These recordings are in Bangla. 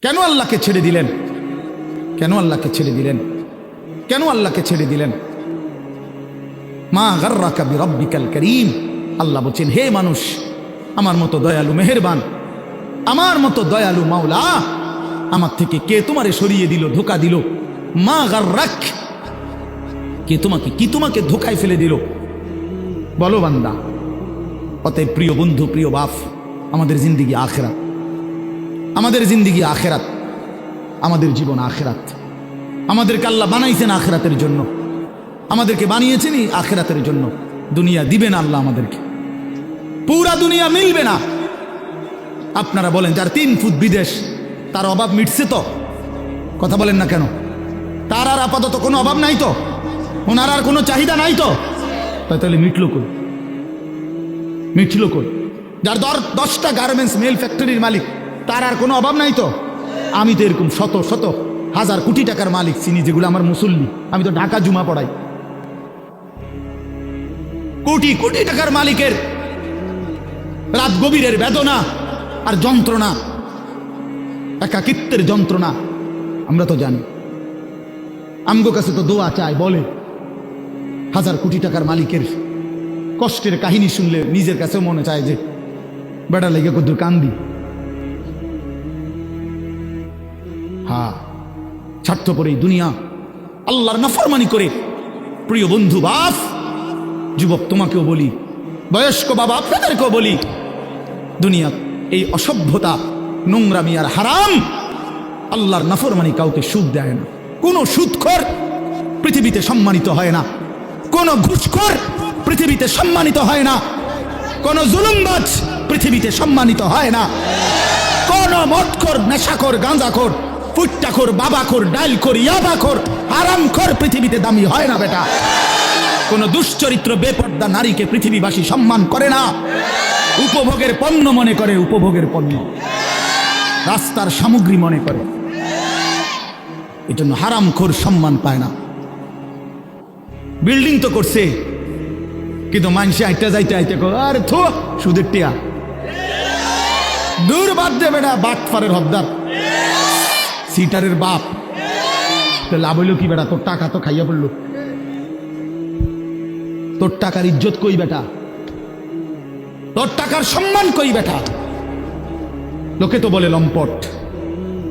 কেন আল্লাহকে ছেড়ে দিলেন? কেন আল্লাহকে ছেড়ে দিলেন? কেন আল্লাহকে ছেড়ে দিলেন? মা গাররাকা বিরাব্বিকাল কারীম। আল্লাহ বলছেন, হে মানুষ, আমার মতো দয়ালু মেহেরবান, আমার মতো দয়ালু মাওলা, আমার থেকে কে তোমারে সরিয়ে দিল, ধোকা দিল? মা গাররাক, কে তোমাকে কি তোমাকে ধোকায় ফেলে দিল? বলো বান্দা। অতএব প্রিয় বন্ধু, প্রিয় বাপ, আমাদের জিন্দিগি আখেরাত, আমাদের জিন্দিগি আখেরাত, আমাদের জীবন আখেরাত। আমাদেরকে আল্লাহ বানাইছেন আখেরাতের জন্য, আমাদেরকে বানিয়েছেনই আখেরাতের জন্য। দুনিয়া দিবে না আল্লাহ আমাদেরকে, পুরা দুনিয়া মিলবে না। আপনারা বলেন, যার 3 ফুট বিদেশ, তার অভাব মিটছে তো? কথা বলেন না কেন? তার আর আপাতত কোনো অভাব নাই তো? ওনার আর কোনো চাহিদা নাই তো? তাহলে মিটলো কই? মিটলো কই? যার 10টা গার্মেন্টস মেল ফ্যাক্টরির মালিক, তার আর কোনো অভাব নাই তো? আমি তো এরকম শত শত হাজার কোটি টাকার মালিক চিনি, যেগুলো আমার মুসল্লি। আমি তো ঢাকা জুমা পড়াই। কোটি কোটি টাকার মালিকের রাত গভীরের বেদনা আর যন্ত্রণা, একাকিত্বের যন্ত্রণা আমরা তো জানি। আমগো কাছে তো দোয়া চায়, বলে হাজার কোটি টাকার মালিকের কষ্টের কাহিনী শুনলে নিজের কাছে মনে চায় যে বেড়া লেগে কত কান্দি। হ্যাঁ, স্বার্থপর এই দুনিয়া, আল্লাহর নাফরমানি করে। প্রিয় বন্ধু বাপ, যুবক তোমাকেও বলি, বয়স্ক বাবা আপনাদেরকেও বলি, দুনিয়া এই অসভ্যতা, নোংরামি আর হারাম, আল্লাহর নাফরমানি কাউকে সুখ দেয় না। কোন সুদখোর পৃথিবীতে সম্মানিত হয় না, কোন ঘুষখোর পৃথিবীতে সম্মানিত হয় না, কোন জুলুমবাজ পৃথিবীতে সম্মানিত হয় না, কোন মদখোর, নেশাখোর, গাঁজাখোর, ফুট্টাখোর, বাবাখোর, ডাইলখোর, ইয়াবাখোর, হারামখোর পৃথিবীতে দামি হয় না বেটা। কোন দুশ্চরিত্র বেপর্দা নারীকে পৃথিবীবাসী সম্মান করে না। উপভোগের পণ্য মনে করে, উপভোগের পণ্য, রাস্তার সামগ্রী মনে করে। এই জন্য হারামখোর সম্মান পায় না। বিল্ডিং তো করছে, কিন্তু মানুষে আইটা যাইতে আইতে আর থো সুদের টিয়া, দূর বাদ দেবে না। বাটফারের হদ্দার, সিটারের বাপ, লাভ হইল কি বেটা? তোর টাকা তো খাইয়া পড়লো, তোর টাকার ইজ্জত কই বেটা? তোর টাকার সম্মান কই বেটা? লোকে তো বলে লম্পট,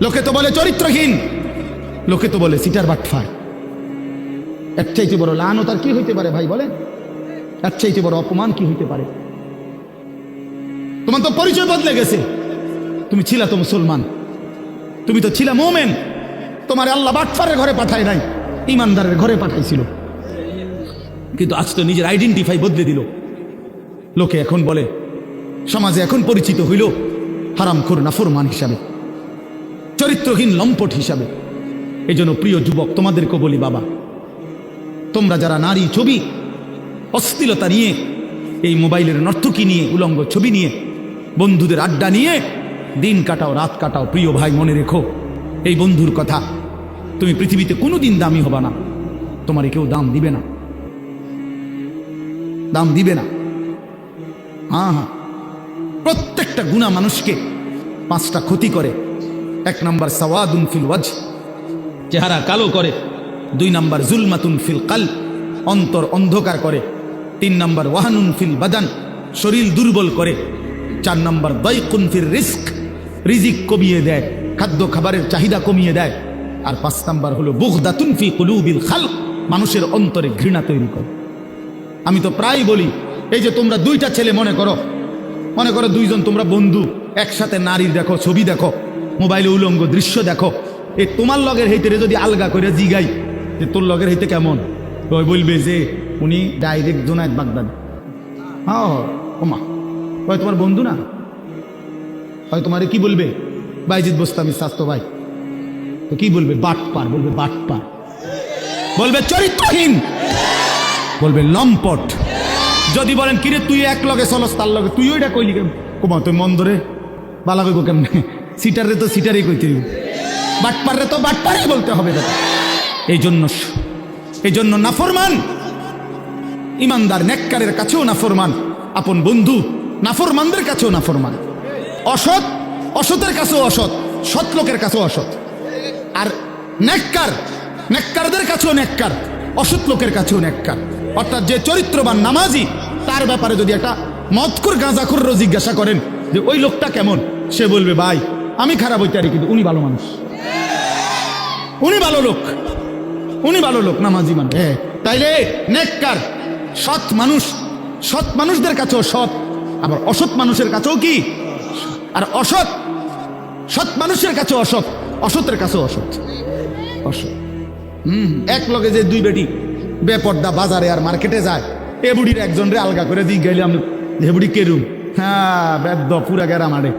লোকে তো বলে চরিত্রহীন, লোকে তো বলে সিটার বাটফার। এর চাইতে বড় লানত আর কি হইতে পারে ভাই বলেন? এর চাইতে বড় অপমান কি হইতে পারে? তোমার তো পরিচয় বদলে গেছে। তুমি ছিলা তো মুসলমান, তুমি তো ছিলা মোমেন। তোমার আল্লাহ বাটফারের ঘরে পাঠায় নাই, ইমানদারের ঘরে পাঠাইছিল। কিন্তু আজ তো নিজের আইডেন্টিফাই বদলে দিল। লোকে এখন বলে, সমাজে এখন পরিচিত হইল হারামখোর, নাফরমান হিসাবে, চরিত্রহীন, লম্পট হিসাবে। এই জন্য প্রিয় যুবক তোমাদেরকে বলি, বাবা, তোমরা যারা নারী ছবি, অশ্লীলতা নিয়ে, এই মোবাইলের নর্তকী নিয়ে, উলঙ্গ ছবি নিয়ে, বন্ধুদের আড্ডা নিয়ে দিন কাটাও, রাত কাটাও, প্রিয় ভাই মনে রেখো এই বন্ধুর কথা, তুমি পৃথিবীতে কোনোদিন দামি হবা না। তোমারে কেউ দাম দিবে না, দাম দিবে না। হ্যাঁ হ্যাঁ, প্রত্যেকটা গুনাহ মানুষকে 5টা ক্ষতি করে। 1 নাম্বার সাওয়াদুন ফিল ওয়াজহ, চেহারা কালো করে। 2 নাম্বার জুলমাতুন ফিল কলব, অন্তর অন্ধকার করে। 3 নাম্বার ওয়াহানুন ফিল বাদান, শরীর দুর্বল করে। 4 নাম্বার দাইকুন ফিল রিজক, রিজিক কমিয়ে দেয়, খাদ্য খাবারের চাহিদা কমিয়ে দেয়। আর 5 নাম্বার হলো বুগদাতুন ফি কুলুবিল খালক, মানুষের অন্তরে ঘৃণা তৈরি করে। আমি তো প্রায় বলি, এই যে তোমরা 2টা ছেলে মনে করো 2জন তোমরা বন্ধু, একসাথে নারীর দেখো, ছবি দেখো, মোবাইলে উলঙ্গ দৃশ্য দেখো। এই তোমার লগের হইতে যদি আলগা করে জিগাই যে তোর লগের হইতে কেমন, ওই বলবে যে উনি ডাইরেক্ট জোনায়েদ বাগদাদি। হ্যাঁ ওমা, ওই তোমার বন্ধু না? হয় তোমারে কি বলবে? বাইজিদ বোস্তামি স্বাস্থ্য ভাই। তো কি বলবে? বাটপার বলবে, বাটপার বলবে, চরিত্রহীন বলবে, লম্পট। যদি বলেন কিরে তুই এক লগে চলস, তার লগে তুই ওইটা কইলি কমা, তুই মন ধরে বালা কইব কেমনে? সিটারে তো সিটারই কইতে, বাটপারে তো বাটপারই বলতে হবে। এই জন্য নাফরমান ইমানদার নেককারের কাছেও নাফরমান, আপন বন্ধু নাফরমানদের কাছেও নাফরমান, অসৎ অসতের কাছেও অসৎ, সৎ লোকের কাছেও অসৎ। আর নেককার, নেককারদের কাছেও নেককার, অসৎ লোকের কাছেও নেককার। অর্থাৎ যে চরিত্রবান নামাজি, তার ব্যাপারে যদি একটা মদখোর গাঁজাখোরও জিজ্ঞাসা করেন যে ওই লোকটা কেমন, সে বলবে ভাই আমি খারাপ হইতে পারি কিন্তু উনি ভালো মানুষ, উনি ভালো লোক, উনি ভালো লোক, নামাজি মানুষ। তাইলে নেককার সৎ মানুষ, সৎ মানুষদের কাছেও সৎ, আবার অসৎ মানুষের কাছেও কি, আর অসৎ সৎ মানুষের কাছে অসৎ, অসতের কাছেও অসৎ। অসৎ এক লগে যে দুই বেটি বেপর্দা বাজারে আর মার্কেটে যায়, এ বুড়ির একজন রে আলগা করে দিই গেলে আমি হে বুড়ি কেরুম, হ্যাঁ বেদ্য পুরা গেরা মারে।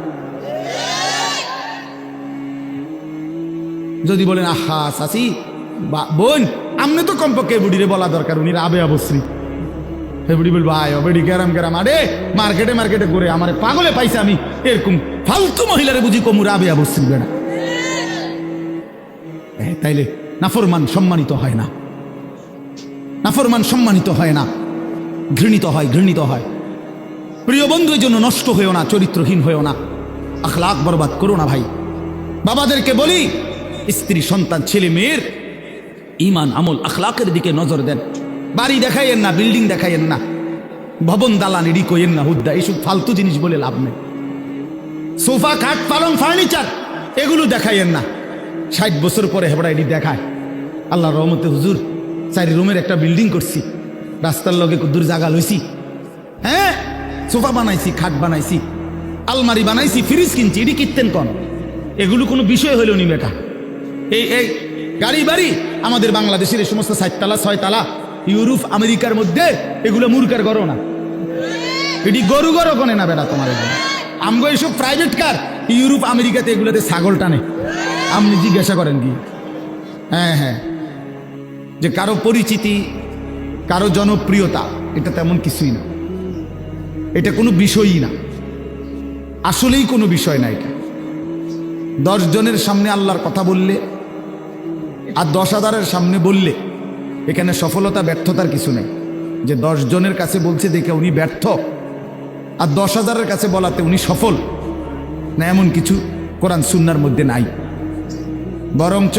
যদি বলেন আহা চাচি বোন, আমনে তো কমপক্ষে বুড়িরে বলা দরকার, উনি আবে অবশ্রী। হে বুড়ি বলবো আয় বেড়ি গেরাম গেরাম আরে মার্কেটে মার্কেটে করে আমার পাগলে পাইছে, আমি এরকম ফালতু মহিলারে বুঝি কমুর আবে অবশ্রী বেড়া। তাইলে নাফরমান সম্মানিত হয় না, নাফরমান সম্মানিত হয় না, ঘৃণিত হয়, ঘৃণিত হয়। প্রিয় বন্ধু, এই জন্য নষ্ট হয়েও না, চরিত্রহীন হয়েও না, আখলাক বরবাদ করো না ভাই। বাবাদেরকে বলি, স্ত্রী সন্তান ছেলে মেয়ের ইমান আমল আখলাকের দিকে নজর দেন। বাড়ি দেখাইয়েন না, বিল্ডিং দেখাইয়েন না, ভবন দালান এডি কইয়েন না, হুদ্দা এইসব ফালতু জিনিস বলে লাভ নেই। সোফা খাট পালং ফার্নিচার এগুলো দেখাইয়েন না। 60 বছর পরে হেবড়া এডি দেখায়। আল্লাহ রহমতে হুজুর 4 রুমের একটা বিল্ডিং করছি, রাস্তার লগে দূর জায়গা লইছি, হ্যাঁ সোফা বানাইছি, খাট বানাইছি, আলমারি বানাইছি, ফ্রিজ কিনছি, এডি কিনতেন কন? এগুলো কোনো বিষয় হইল নি বেটা? এই গাড়ি বাড়ি আমাদের বাংলাদেশের এই সমস্ত 4 তালা 6 তালা ইউরোপ আমেরিকার মধ্যে এগুলো মূর্খের গরো না, এটি গরু গরো কনে না বেটা তোমার। এগুলো আমগো এইসব প্রাইভেট কার ইউরোপ আমেরিকাতে এগুলোতে ছাগল টানে। আপনি জিজ্ঞাসা করেন কি? হ্যাঁ হ্যাঁ, যে কারো পরিচিতি, কারো জনপ্রিয়তা, এটা তেমন কিছুই না, এটা কোনো বিষয়ই না, আসলেই কোনো বিষয় না। এটা 10 জনের সামনে আল্লাহর কথা বললে আর 10,000-এর সামনে বললে এখানে সফলতা ব্যর্থতার কিছু নেই। যে 10 জনের কাছে বলছে দেখে উনি ব্যর্থ, আর 10,000-এর কাছে বলাতে উনি সফল না, এমন কিছু কোরআন সুন্নাহর মধ্যে নাই। বরঞ্চ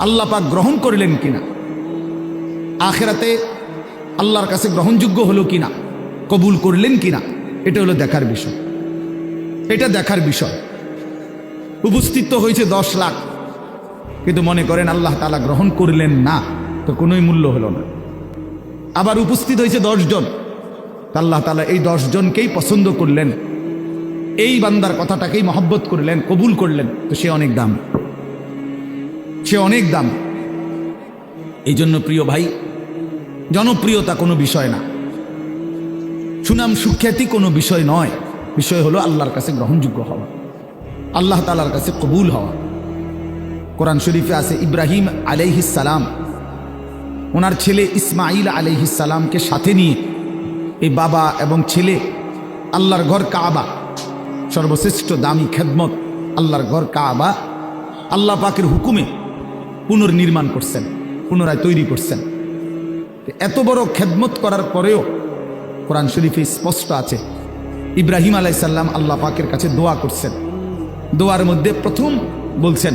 আল্লাহ পাক গ্রহণ করলেন কিনা, আখিরাতে আল্লাহর কাছে গ্রহণযোগ্য হলো কিনা, কবুল করলেন কিনা, এটা হলো দেখার বিষয়। এটা দেখার বিষয়। উপস্থিত তো হয়েছে 10 লাখ, কিন্তু মনে করেন আল্লাহ তাআলা গ্রহণ করলেন না, তো কোনোই মূল্য হলো না। আবার উপস্থিত হয়েছে 10 জন, আল্লাহ তাআলা এই 10 জনকেই পছন্দ করলেন, এই বান্দার কথাটাকেই মহব্বত করলেন, কবুল করলেন, তো সে অনেক দাম, সে অনেক দাম। এই জন্য প্রিয় ভাই, জনপ্রিয়তা কোনো বিষয় না, সুনাম সুখ্যাতি কোনো বিষয় নয়, বিষয় হলো আল্লাহর কাছে গ্রহণযোগ্য হওয়া, আল্লাহ তাআলার কাছে কবুল হওয়া। কোরআন শরীফে আছে ইব্রাহিম আলাইহিস সালাম ওনার ছেলে ইসমাইল আলাইহিস সালামকে সাথে নিয়ে এই বাবা এবং ছেলে আল্লাহর ঘর কাবা, সর্বশ্রেষ্ঠ দামি খেদমত আল্লাহর ঘর কাবা, আল্লাহ পাকের হুকুমে পুনর্নির্মাণ করছেন, পুনরায় তৈরি করছেন। এত বড় খেদমত করার পরেও কোরআন শরীফে স্পষ্ট আছে ইব্রাহিম আলাইহিস সালাম আল্লাহ পাকের কাছে দোয়া করছেন। দোয়ার মধ্যে প্রথম বলছেন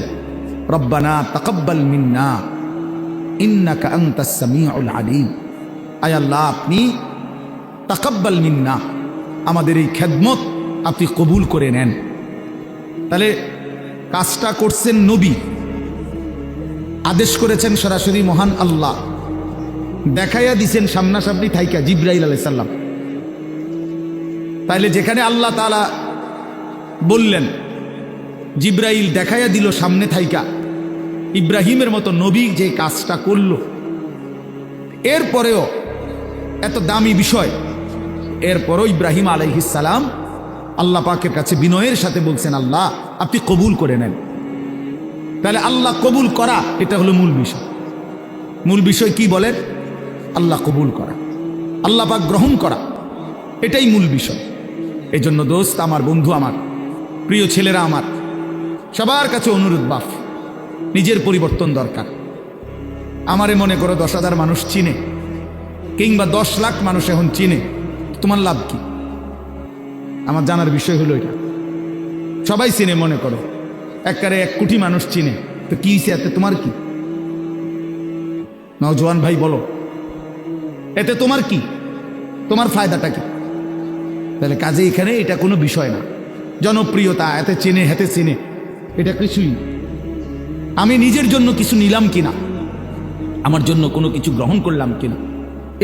রব্বানা তাকাব্বাল মিন্না ইন্নাকা আনতাস সামিউল আলিম, আয় আল্লাহ আপনি তাকাব্বাল মিন্না, আমাদের এই খেদমত আপনি কবুল করে নেন। তাহলে কাজটা করছেন নবী, আদেশ করেছেন সরাসরি মহান আল্লাহ, দেখাইয়া দিছেন সামনাসামনি থাইকা জিবরাইল আলাইহিস সালাম। তাইলে যেখানে আল্লাহ তাআলা বললেন, জিবরাইল দেখাইয়া দিল সামনে থাইকা, ইব্রাহিমের মতো নবী যে কাজটা করল, এরপরেও এত দামি বিষয়, এরপরও ইব্রাহিম আলাইহিস সালাম আল্লাহ পাকের কাছে বিনয়ের সাথে বলছেন আল্লাহ আপনি কবুল করে নেন। তাহলে আল্লাহ কবুল করা এটা হলো মূল বিষয়। মূল বিষয় কি বলেন? আল্লাহ কবুল করা, আল্লাহ পাক গ্রহণ করা, এটাই মূল বিষয়। এই জন্য দোস্ত আমার, বন্ধু আমার, প্রিয় ছেলেরা আমার, সবার কাছে অনুরোধ, বাপ নিজের পরিবর্তন দরকার। আমারে মনে করো 10,000 মানুষ চিনে, কিংবা 10 লাখ মানুষ এখন চিনে, তোমার লাভ কি? আমার জানার বিষয় হলো এটা। সবাই চিনে মনে করো, একবারে 1 কোটি মানুষ চিনে, তো কি হয়েছে এতে তোমার কি? নওজোয়ান ভাই বলো, এতে তোমার কি? তোমার ফায়দাটা কি? তাহলে কাজে এখানে এটা কোনো বিষয় না। জনপ্রিয়তা, এতে চেনে হেতে চেনে, এটা কিছুই। আমি নিজের জন্য কিছু নিলাম কিনা, আমার জন্য কোনো কিছু গ্রহণ করলাম কিনা,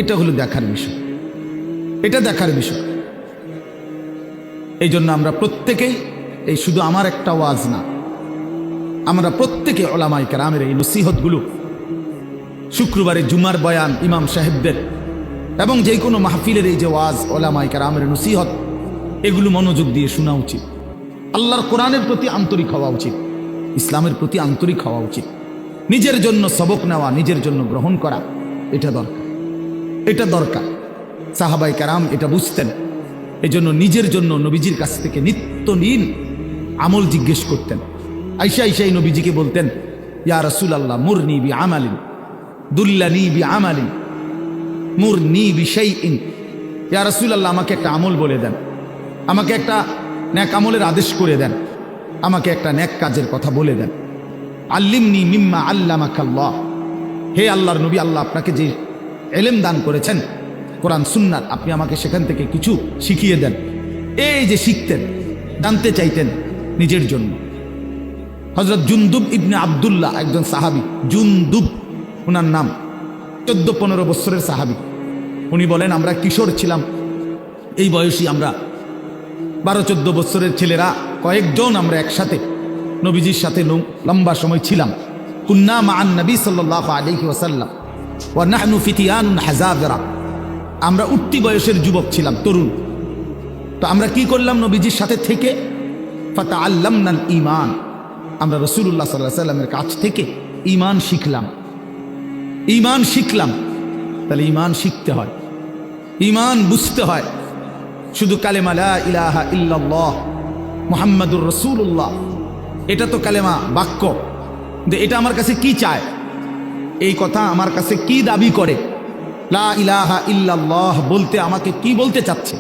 এটা হলো দেখার বিষয়, এটা দেখার বিষয়। এই জন্য আমরা প্রত্যেকেই, এই শুধু আমার একটা ওয়াজ না, আমরা প্রত্যেকে ওলামায়ে কেরামের এই নসিহতগুলো, শুক্রবারে জুমার বয়ান ইমাম সাহেবদের এবং যে কোনো মাহফিলের এই যে ওয়াজ, ওলামায়ে কেরামের নসিহত, এগুলো মনোযোগ দিয়ে শোনা উচিত। আল্লাহর কোরআনের প্রতি আন্তরিক হওয়া উচিত, ইসলামের প্রতি আন্তরিক হওয়া উচিত। নিজের জন্য সবক নেওয়া, নিজের জন্য গ্রহণ করা, এটা দরকার, এটা দরকার। সাহাবায়ে কেরাম এটা বুঝতেন। এই জন্য নিজের জন্য নবীজির কাছ থেকে নিত্যদিন আমল জিজ্ঞেস করতেন। আইসা আইসাই নবীজিকে বলতেন, ইয়া রাসূলুল্লাহ মুরনি বি আমালিন দুল্লানি বি আমালিন মুরনি বি শাইইন। ইয়া রাসূলুল্লাহ আমাকে একটা আমল বলে দেন, আমাকে একটা নেক আমলের আদেশ করে দেন, আমাকে একটা নেক কাজের কথা বলে দেন। আল্লিমনি মিম্মা আল্লামাকাল্লাহ। হে আল্লাহর নবী, আল্লাহ আপনাকে যে ইলম দান করেছেন কোরআন সুন্নাত, আপনি আমাকে সেখান থেকে কিছু শিখিয়ে দেন। এই যে শিখতেন, জানতে চাইতেন নিজের জন্য। হযরত জুনদুব ইবনে আব্দুল্লাহ একজন সাহাবী, জুনদুব ওনার নাম, 14-15 বছরের সাহাবী। উনি বলেন, আমরা কিশোর ছিলাম, এই বয়সী আমরা 12-14 বছরের ছেলেরা কয়েকজন আমরা একসাথে নবীজির সাথে লম্বা সময় ছিলাম। কুন্না মাআন নবী সাল্লাল্লাহু আলাইহি ওয়াসাল্লাম ওয়া নাহনু ফিতিয়ানুন হাযাবিরা। আমরা উঠতি বয়সের যুবক ছিলাম, তরুণ। তো আমরা কি করলাম? নবীজির সাথে থেকে ফাতাআল্লামনাল ঈমান, আমরা রাসূলুল্লাহ সাল্লাল্লাহু আলাইহি ওয়াসাল্লামের কাছ থেকে ঈমান শিখলাম। ঈমান শিখলাম। তাহলে ঈমান শিখতে হয়, ঈমান বুঝতে হয়। শুধু কালেমা লা ইলাহা ইল্লাল্লাহ মুহাম্মাদুর রাসূলুল্লাহ, এটা তো কালেমা, বাক্য। যে এটা আমার কাছে কি চায়, এই কথা আমার কাছে কি দাবি করে, লা ইলাহা ইল্লাল্লাহ বলতে আমাকে কি বলতে চাচ্ছে,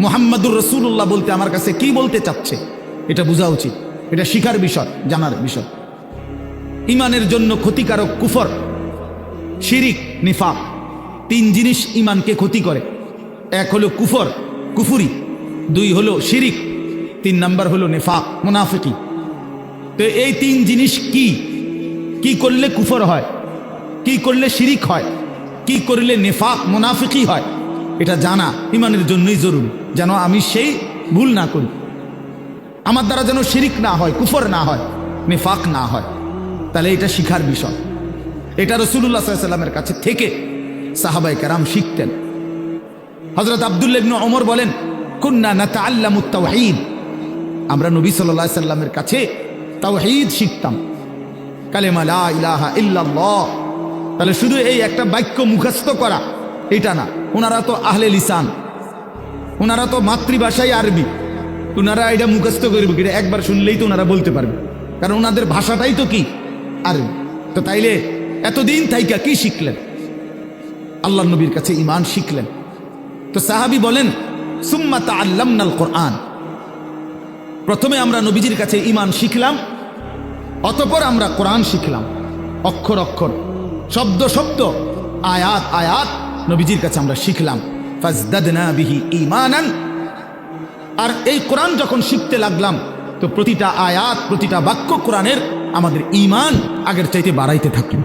মুহাম্মাদুর রাসূলুল্লাহ বলতে আমার কাছে কি বলতে চাচ্ছে, এটা বোঝা উচিত। এটা শিখার বিষয়, জানার বিষয়। ঈমানের জন্য ক্ষতিকারক কুফর, শিরিক, নিফাক, 3 জিনিস ঈমানকে ক্ষতি করে। 1 হলো কুফর, কুফুরি। 2 হলো শিরিক। 3 নাম্বার হলো নিফাক, মুনাফিকি। তো এই 3 জিনিস কি কি করলে কুফর হয়, কি করলে শিরিক হয়, কি করলে নিফাক মুনাফিকি হয়, এটা জানা ঈমানের জন্যই জরুরি, যেন আমি সেই ভুল না করি। আমার দ্বারা যেন শিরিক না হয়, কুফর না হয়, নিফাক না হয়। তাহলে এটা শিখার বিষয়। এটা রাসূলুল্লাহ সাল্লাল্লাহু আলাইহি ওয়াসাল্লামের কাছে থেকে সাহাবায়ে কেরাম শিখতেন। হযরত আব্দুল্লাহ ইবনে ওমর বলেন, কুন্না নাতাআল্লামুত তাওহীদ, আমরা নবী সাল্লাল্লাহু আলাইহি ওয়াসাল্লামের কাছে তাওহীদ শিখতাম, কালেমা লা ইলাহা ইল্লাল্লাহ। তাহলে শুধু এই একটা বাক্য মুখস্থ করা এটা না। ওনারা তো আহলে লিসান, ওনারা তো মাতৃভাষাই আরবি, ওনারা এটা মুখস্থ করবে, এটা একবার শুনলেই তো ওনারা বলতে পারবে, কারণ ওনাদের ভাষাটাই তো কি আরবি। তো তাইলে এতদিন থাইকা কি শিখলেন? আল্লাহর নবীর কাছে ঈমান শিখলেন। তো সাহাবী বলেন, সুম্মা তাআল্লামনাল কোরআন, প্রথমে আমরা নবীজির কাছে ঈমান শিখলাম, অতঃপর আমরা কোরআন শিখলাম। অক্ষর অক্ষর, শব্দ শব্দ, আয়াত আয়াত নবীজির কাছে আমরা শিখলাম। ফাজদাদনা বিহি ঈমানান। আর এই কোরআন যখন শিখতে লাগলাম, তো প্রতিটা আয়াত, প্রতিটা বাক্য কোরআনের আমাদের ঈমান আগের চাইতে বাড়াইতে থাকলো।